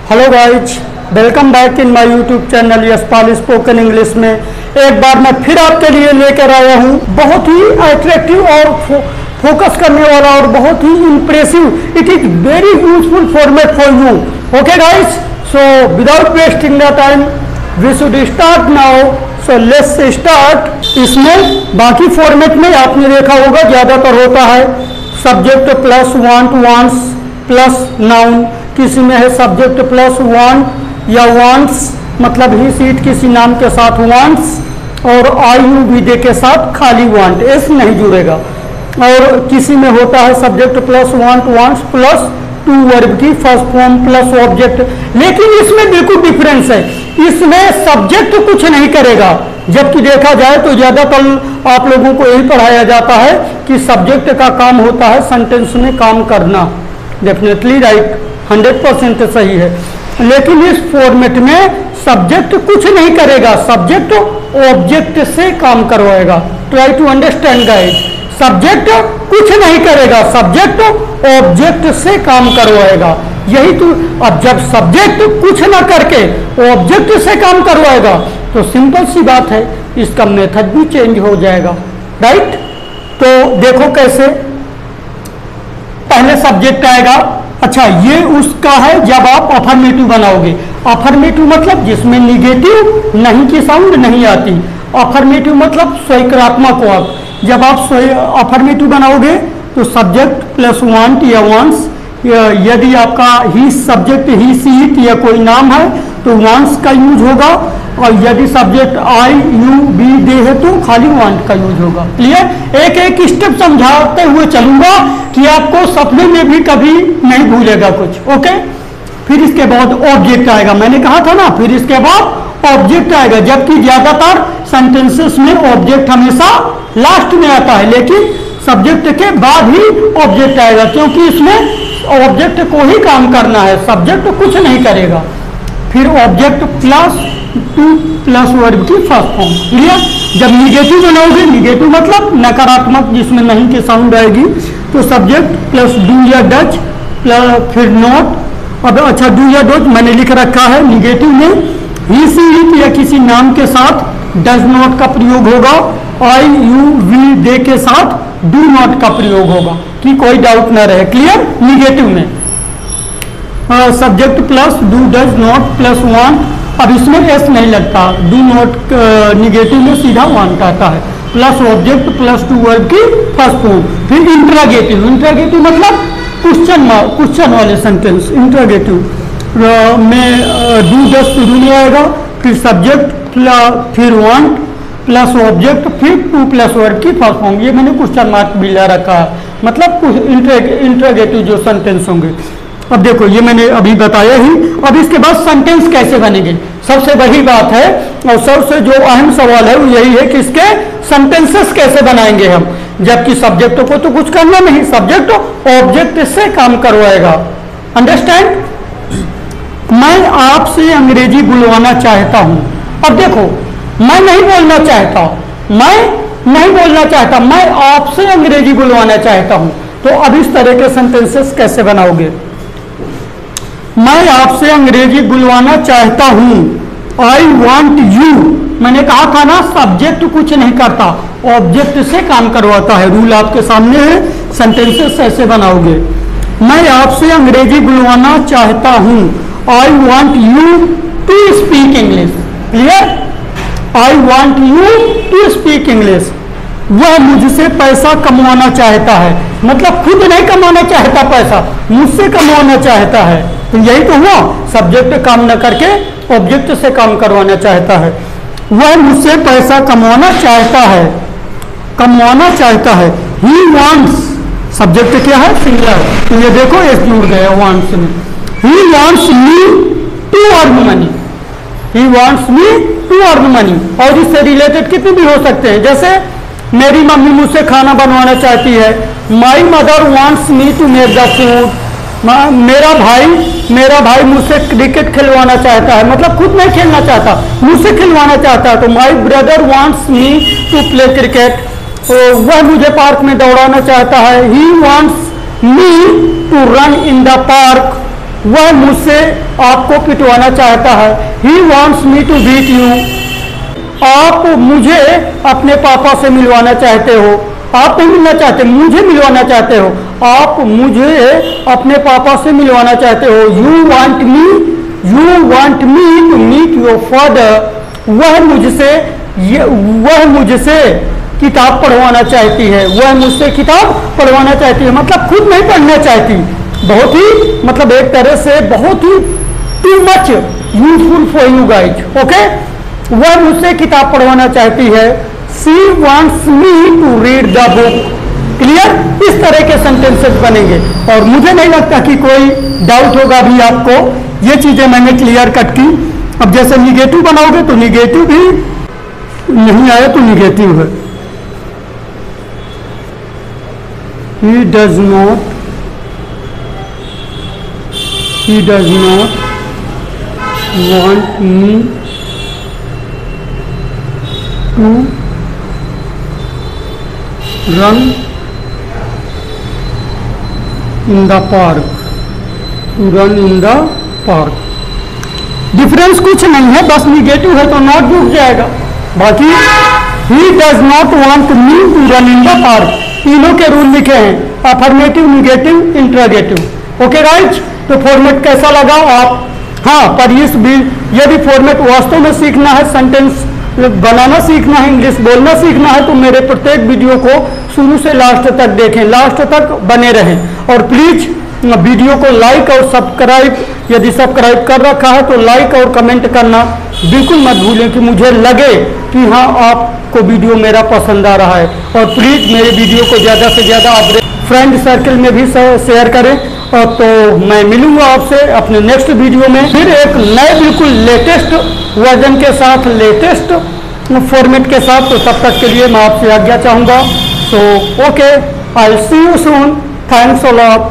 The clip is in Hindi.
Hello guys, welcome back in my YouTube channel Yashpal spoken English में एक बार मैं फिर आपके लिए लेकर आया हूँ बहुत ही अट्रैक्टिव और फोकस करने वाला और बहुत ही impressive. It is very useful format for you. Okay guys, so without wasting the time we should start now. So let's start. इसमें बाकी फॉर्मेट में आपने देखा होगा ज़्यादातर होता है subject plus want wants plus noun. किसी में है सब्जेक्ट प्लस वांट या वांट्स, मतलब ही सीट किसी नाम के साथ वांट्स और आई यू वी दे के साथ खाली वांट, एस नहीं जुड़ेगा। और किसी में होता है subject plus want wants plus two verb की फर्स्ट फॉर्म प्लस ऑब्जेक्ट। लेकिन इसमें बिल्कुल डिफरेंस है, इसमें सब्जेक्ट कुछ नहीं करेगा, जबकि देखा जाए तो ज़्यादातर आप लोगों को यही पढ़ाया जाता है कि सब्जेक्ट का काम होता है सेंटेंस में काम करना। डेफिनेटली राइट, 100% सही है। लेकिन इस फॉर्मेट में सब्जेक्ट कुछ नहीं करेगा, सब्जेक्ट ऑब्जेक्ट से काम करवाएगा। Try to understand guys, subject कुछ नहीं करेगा, सब्जेक्ट ऑब्जेक्ट से काम करवाएगा। यही तो, अब जब सब्जेक्ट कुछ ना करके ऑब्जेक्ट से काम करवाएगा तो सिंपल सी बात है, इसका मेथड भी चेंज हो जाएगा। राइट, तो देखो कैसे। पहले सब्जेक्ट आएगा। अच्छा, ये उसका है जब आप अफर्मेटिव बनाओगे। अफर्मेटिव मतलब जिसमें निगेटिव नहीं की साउंड नहीं आती। अफर्मेटिव मतलब स्वयंक्रियात्मक वाक्य। जब आप अफर्मेटिव बनाओगे तो सब्जेक्ट प्लस वांट या वांट्स, यदि आपका ही सब्जेक्ट ही सी इट या कोई नाम है तो वांट्स का यूज होगा, और यदि सब्जेक्ट आई यू बी दे है तो खाली वांट का यूज होगा। क्लियर? एक एक स्टेप समझाते हुए चलूंगा कि आपको सपने में भी कभी नहीं भूलेगा कुछ। ओके, फिर इसके बाद ऑब्जेक्ट आएगा। मैंने कहा था ना, फिर इसके बाद ऑब्जेक्ट आएगा, जबकि ज्यादातर सेंटेंसेस में ऑब्जेक्ट हमेशा लास्ट में आता है, लेकिन सब्जेक्ट के बाद ही ऑब्जेक्ट आएगा, क्योंकि इसमें ऑब्जेक्ट को ही काम करना है, सब्जेक्ट कुछ नहीं करेगा। फिर object plus two plus verb की फर्स्ट फॉर्म। क्लियर? जब निगेटिव बनाओगे, निगेटिव मतलब नकारात्मक जिसमें नहीं की साउंड आएगी, तो सब्जेक्ट प्लस डू या डच प्लस फिर नॉट। अब अच्छा, डू या डच मैंने लिख रखा है। निगेटिव में ही सी इट या किसी नाम के साथ डज नॉट का प्रयोग होगा, आई यू वी दे के साथ डू नॉट का प्रयोग होगा, कि कोई डाउट ना रहे। क्लियर? निगेटिव में subject plus do does not plus want. अब इसमें एस नहीं लगता, डू नॉट निगेटिव में सीधा वांट आता है, plus object plus two verb की फर्स्ट फॉर्म। फिर इंट्रागेटिव, इंट्रागेटिव मतलब क्वेश्चन वाले सेंटेंस। इंट्रागेटिव में डू डज शुरू में आएगा, फिर सब्जेक्ट फिर वांट प्लस ऑब्जेक्ट फिर टू प्लस वर्ब की फर्स्ट फॉर्म। ये मैंने क्वेश्चन मार्क भी ला रखा है, मतलब इंट्रागेटिव जो सेंटेंस होंगे। अब देखो, ये मैंने अभी बताया ही। अब इसके बाद सेंटेंस कैसे बनेंगे, सबसे बड़ी बात है और सबसे जो अहम सवाल है वो यही है कि इसके सेंटेंसेस कैसे बनाएंगे हम, जबकि सब्जेक्ट को तो कुछ करना नहीं, सब्जेक्ट ऑब्जेक्ट से काम करवाएगा। अंडरस्टैंड? मैं आपसे अंग्रेजी बुलवाना चाहता हूं। अब देखो, मैं नहीं बोलना चाहता, मैं नहीं बोलना चाहता, मैं आपसे अंग्रेजी बुलवाना चाहता हूं। तो अब इस तरह के सेंटेंसेस कैसे बनाओगे? मैं आपसे अंग्रेजी बुलवाना चाहता हूं, आई वॉन्ट यू। मैंने कहा था ना, सब्जेक्ट कुछ नहीं करता, ऑब्जेक्ट से काम करवाता है। रूल आपके सामने है, सेंटेंसेस ऐसे बनाओगे। मैं आपसे अंग्रेजी बुलवाना चाहता हूं, I want you to speak English. Clear? I want you to speak English. वह मुझसे पैसा कमाना चाहता है, मतलब खुद नहीं कमाना चाहता पैसा, मुझसे कमाना चाहता है। तो यही तो हुआ, सब्जेक्ट काम न करके ऑब्जेक्ट से काम करवाना चाहता है। वह मुझसे पैसा कमाना चाहता है, कमाना चाहता है। ही वांट्स, सब्जेक्ट क्या है? सिंगुलर। तो ये देखो, एस जुड़ गया वांट्स में। He wants me to earn money, he wants me to earn money. और इससे रिलेटेड कितने भी हो सकते हैं, जैसे मेरी मम्मी मुझसे खाना बनवाना चाहती है, my mother wants me to make the food. मेरा भाई मुझसे क्रिकेट खिलवाना चाहता है, मतलब खुद नहीं खेलना चाहता, मुझसे खिलवाना चाहता है। तो my brother wants me to play cricket. वह मुझे पार्क में दौड़ाना चाहता है, he wants me to run in the park. वह मुझसे आपको पिटवाना चाहता है। He wants me to beat you. आप मुझे अपने पापा से मिलवाना चाहते हो। आप नहीं मिलना चाहते, मुझे मिलवाना चाहते हो। आप मुझे अपने पापा से मिलवाना चाहते हो। You want me to meet your father. वह मुझसे किताब पढ़वाना चाहती है। वह मुझसे किताब पढ़वाना चाहती है मतलब खुद नहीं पढ़ना चाहती। बहुत ही मतलब एक तरह से बहुत ही too much useful for you guys. Okay, वह मुझसे किताब पढ़वाना चाहती है। She wants me to read the book. Clear? इस तरह के सेंटेंसेस बनेंगे और मुझे नहीं लगता कि कोई डाउट होगा भी आपको। ये चीजें मैंने क्लियर कट की। अब जैसे निगेटिव बनाओगे तो निगेटिव भी नहीं आया तो निगेटिव है। He does not want me to run in the park। Difference कुछ नहीं है, बस निगेटिव है तो नॉट जुड़ जाएगा। बाकी he does not want me to run in the park, तीनों के रूल लिखे हैं, affirmative, negative, interrogative. Okay right, तो फॉर्मेट कैसा लगा आप? हाँ, पर यदि फॉर्मेट वास्तव में सीखना है, सेंटेंस बनाना सीखना है, इंग्लिश बोलना सीखना है, तो मेरे प्रत्येक वीडियो को शुरू से लास्ट तक देखें, लास्ट तक बने रहें। और प्लीज वीडियो को लाइक और सब्सक्राइब, यदि सब्सक्राइब कर रखा है तो लाइक और कमेंट करना बिल्कुल मत भूलें कि मुझे लगे कि हाँ आपको वीडियो मेरा पसंद आ रहा है। और प्लीज़ मेरे वीडियो को ज़्यादा से ज़्यादा अपने फ्रेंड सर्कल में भी शेयर करें। और तो मैं मिलूंगा आपसे अपने नेक्स्ट वीडियो में फिर एक नए बिल्कुल लेटेस्ट वर्जन के साथ, लेटेस्ट फॉर्मेट के साथ। तो तब तक के लिए मैं आपसे आज्ञा चाहूँगा। So okay, I will see you soon. Thanks a lot.